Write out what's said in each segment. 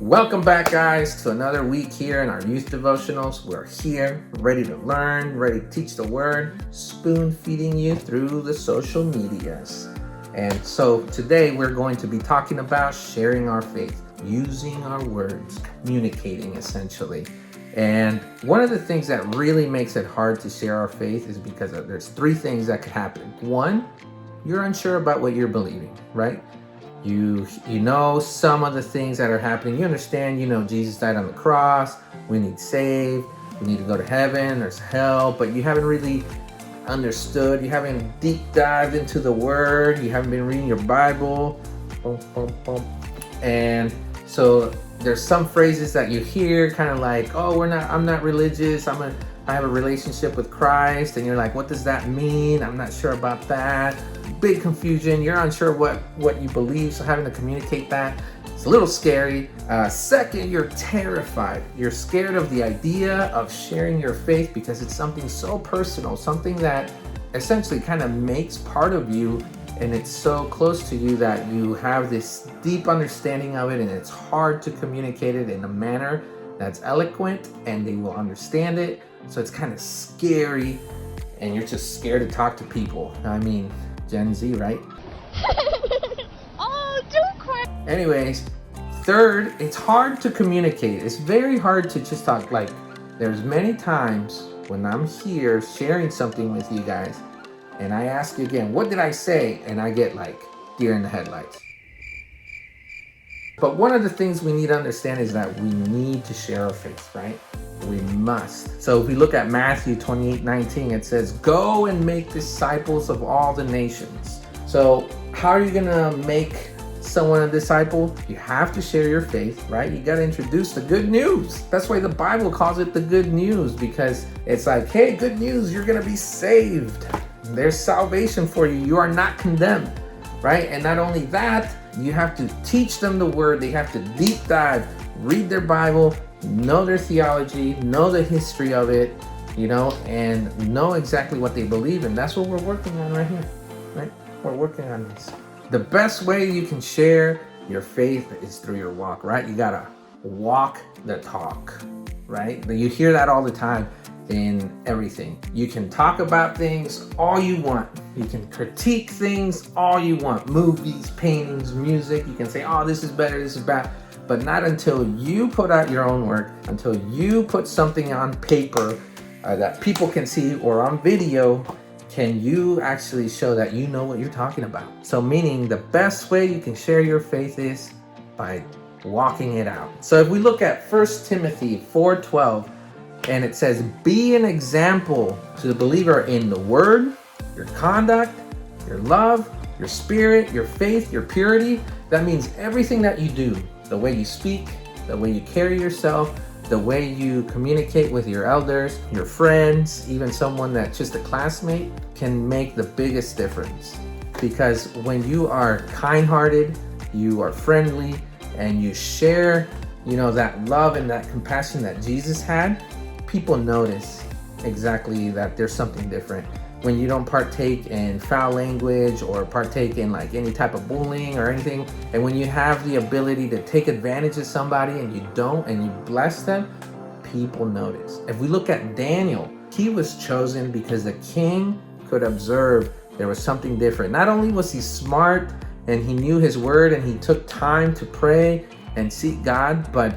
Welcome back, guys, to another week here in our youth devotionals. We're here, ready to learn, ready to teach the word, spoon feeding you through the social medias. And so today we're going to be talking about sharing our faith, using our words, communicating essentially. And one of the things that really makes it hard to share our faith is because there's three things that could happen. One, you're unsure about what you're believing, right? You know some of the things that are happening. You understand, Jesus died on the cross. We need saved. We need to go to heaven. There's hell. But you haven't really understood. You haven't deep dived into the word. You haven't been reading your Bible. And so there's some phrases that you hear kind of like, I'm not religious. I have a relationship with Christ. And you're like, what does that mean? I'm not sure about that. Big confusion. You're unsure what you believe, so having to communicate that, it's a little scary. Second, you're terrified. You're scared of the idea of sharing your faith because it's something so personal, something that essentially kind of makes part of you, and it's so close to you that you have this deep understanding of it, and it's hard to communicate it in a manner that's eloquent and they will understand it. So it's kind of scary, and you're just scared to talk to people. I mean, Gen Z, right? Oh, don't cry. Anyways, third, it's hard to communicate. It's very hard to just talk. Like, there's many times when I'm here sharing something with you guys, and I ask you again, what did I say? And I get like deer in the headlights. But one of the things we need to understand is that we need to share our faith, right? We must. So if we look at Matthew 28:19, it says, go and make disciples of all the nations. So how are you gonna make someone a disciple? You have to share your faith, right? You gotta introduce the good news. That's why the Bible calls it the good news, because it's like, hey, good news, you're gonna be saved. There's salvation for you. You are not condemned, right? And not only that, you have to teach them the word. They have to deep dive, read their Bible, know their theology, know the history of it, and know exactly what they believe in. That's what we're working on right here, right? We're working on this. The best way you can share your faith is through your walk, right? You gotta walk the talk, right? You hear that all the time in everything. You can talk about things all you want. You can critique things all you want. Movies, paintings, music. You can say, oh, this is better, this is bad. But not until you put out your own work, until you put something on paper that people can see, or on video, can you actually show that you know what you're talking about. So meaning the best way you can share your faith is by walking it out. So if we look at 1 Timothy 4:12, and it says, be an example to the believer in the word, your conduct, your love, your spirit, your faith, your purity. That means everything that you do, the way you speak, the way you carry yourself, the way you communicate with your elders, your friends, even someone that's just a classmate, can make the biggest difference. Because when you are kind-hearted, you are friendly, and you share, that love and that compassion that Jesus had, people notice exactly that there's something different. When you don't partake in foul language or partake in like any type of bullying or anything, and when you have the ability to take advantage of somebody and you don't, and you bless them, people notice. If we look at Daniel, he was chosen because the king could observe there was something different. Not only was he smart and he knew his word and he took time to pray and seek God, but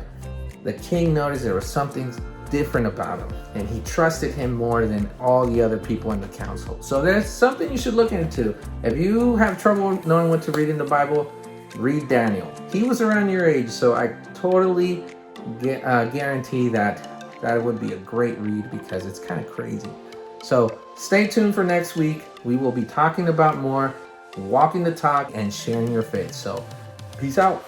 the king noticed there was something different about him, and he trusted him more than all the other people in the council. So there's something you should look into. If you have trouble knowing what to read in the Bible, read Daniel. He was around your age, so I totally guarantee that would be a great read, because it's kind of crazy. So stay tuned for next week. We will be talking about more walking the talk and sharing your faith. So peace out.